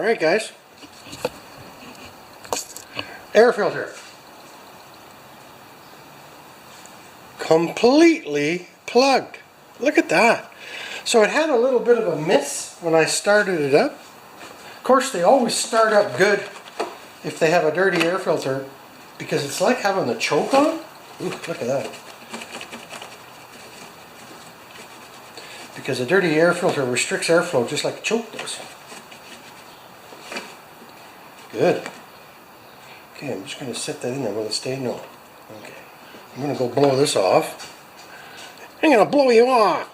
Alright guys, air filter completely plugged. Look at that. So it had a little bit of a miss when I started it up. Of course they always start up good if they have a dirty air filter, because it's like having the choke on. Ooh, look at that. Because a dirty air filter restricts airflow just like a choke does. Good. Okay, I'm just going to set that in there. Will it stay? No. Okay. I'm going to go blow this off. I'm going to blow you off.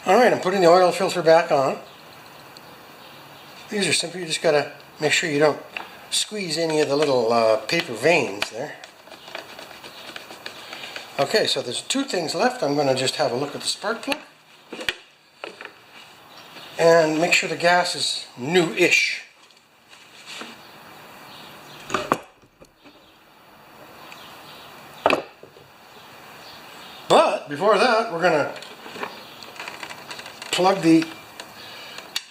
Alright, I'm putting the oil filter back on. These are simple. You just got to make sure you don't squeeze any of the little paper veins there. Okay, so there's two things left. I'm going to just have a look at the spark plug and make sure the gas is new-ish. But before that, we're going to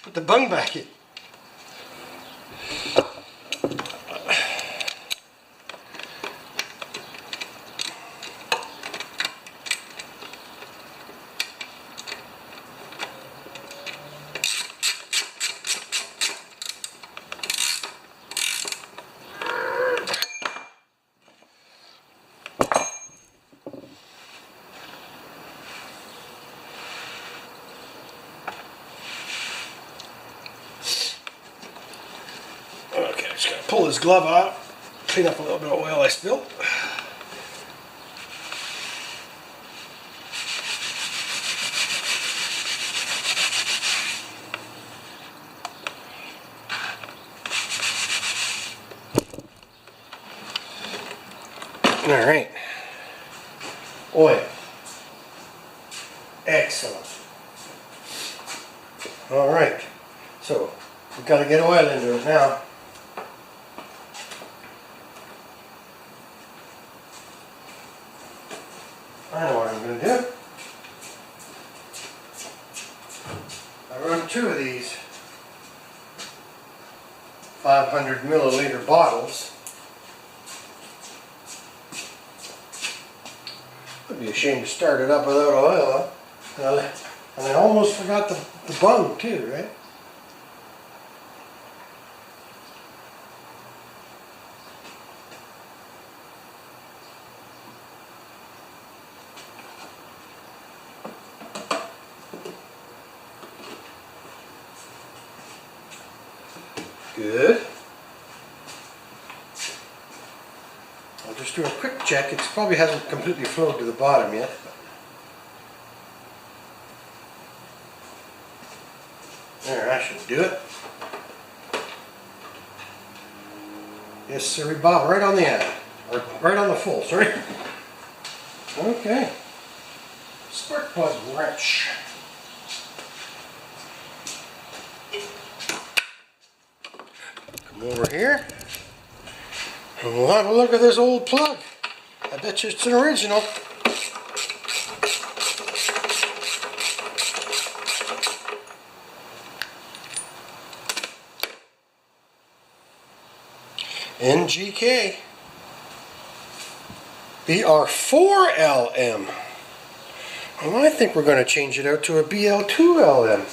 put the bung back in. Okay, just gotta pull this glove out, clean up a little bit of oil I spilled. Alright, oil. Excellent. Alright, so we've got to get oil into it now. I know what I'm going to do. I run two of these 500 milliliter bottles. Would be ashamed to start it up without oil, huh? And I almost forgot the bung too, right? Good. I'll just do a quick check. It probably hasn't completely flowed to the bottom yet. There, I should do it. Yes, sir, Bob, right on the end. Or right on the full, sorry. Okay. Spark plug wrench. Come over here. And we'll have a look at this old plug. I bet you it's an original. NGK BR4LM. Well, I think we're going to change it out to a BL2LM.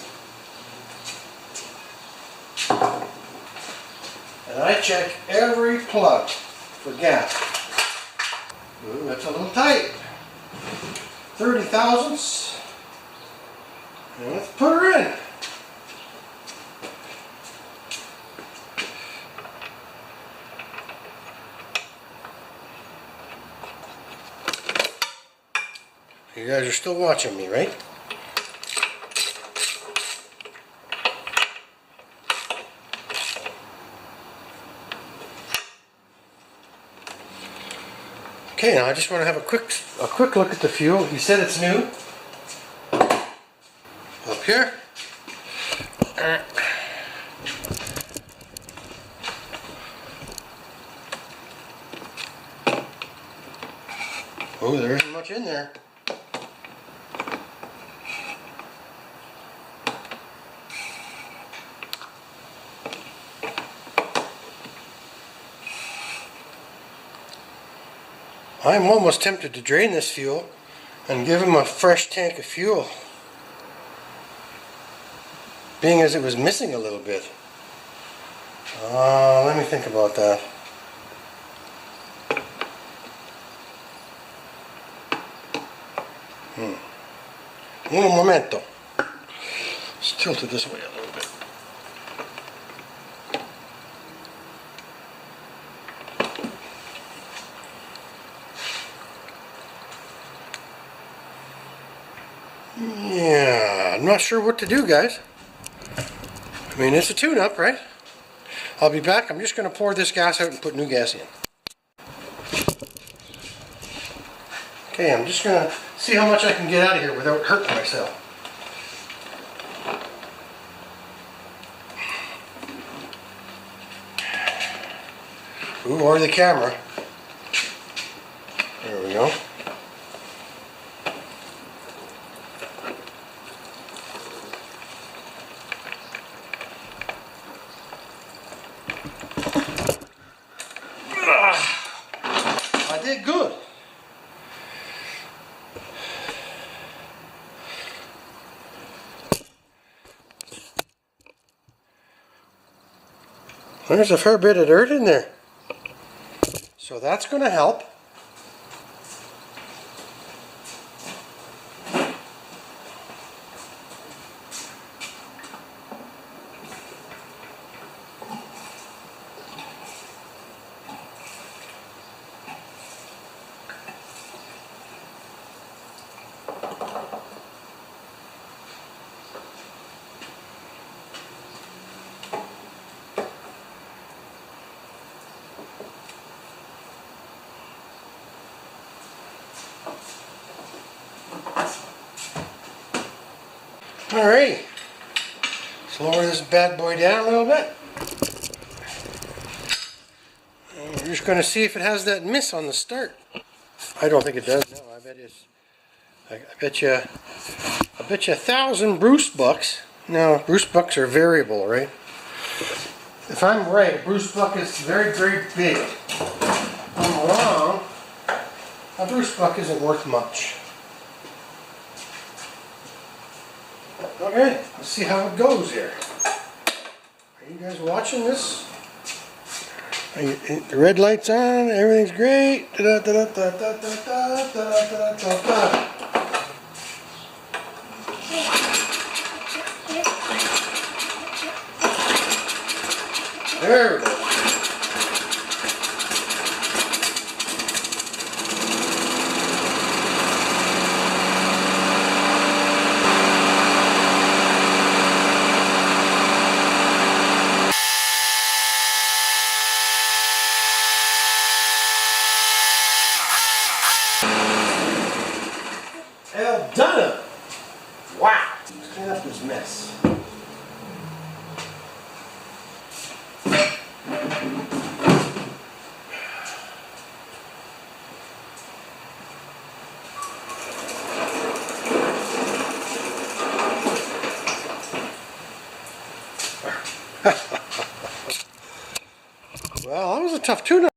And I check every plug for gas. Ooh, that's a little tight. 30 thousandths. And let's put her in. You guys are still watching me, right? Okay, now I just want to have a quick look at the fuel. He said it's new. Up here. Oh, there isn't much in there. I'm almost tempted to drain this fuel and give him a fresh tank of fuel, being as it was missing a little bit. Let me think about that. Un momento. Let's tilt it this way a little bit. Yeah, I'm not sure what to do, guys. I mean, it's a tune-up, right? I'll be back. I'm just going to pour this gas out and put new gas in. Okay, I'm just going to see how much I can get out of here without hurting myself. Ooh, or the camera. There we go. I did good. There's a fair bit of dirt in there. So that's going to help. Alrighty, let's lower this bad boy down a little bit. And we're just going to see if it has that miss on the start. I don't think it does. No, I bet it's. I bet you 1,000 Bruce bucks. Now, Bruce bucks are variable, right? If I'm right, a Bruce buck is very, very big. If I'm wrong, a Bruce buck isn't worth much. Okay, let's see how it goes here. Are you guys watching this? The red light's on, everything's great. There we go. Well done! Wow! Let's clean up this mess. Well, that was a tough tune-up.